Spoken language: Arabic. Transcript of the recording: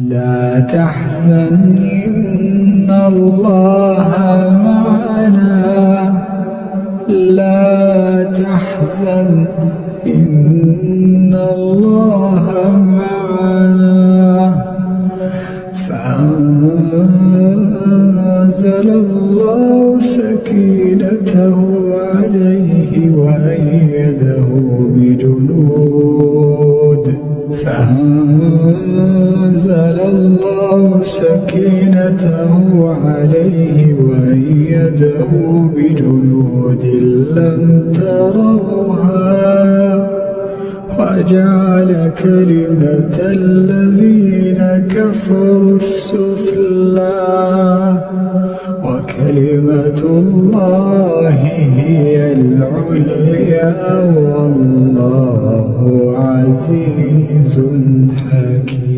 لا تحزن إن الله معنا، لا تحزن إن الله معنا. فأنزل الله سكينته عليه وأيده بجنود، فأنزل الله سكينته عليه وأيده بجنود لم تروها، وجعل كلمة الذين كفروا السفلى، وكلمة الله هي العليا، والله عزيز حكيم.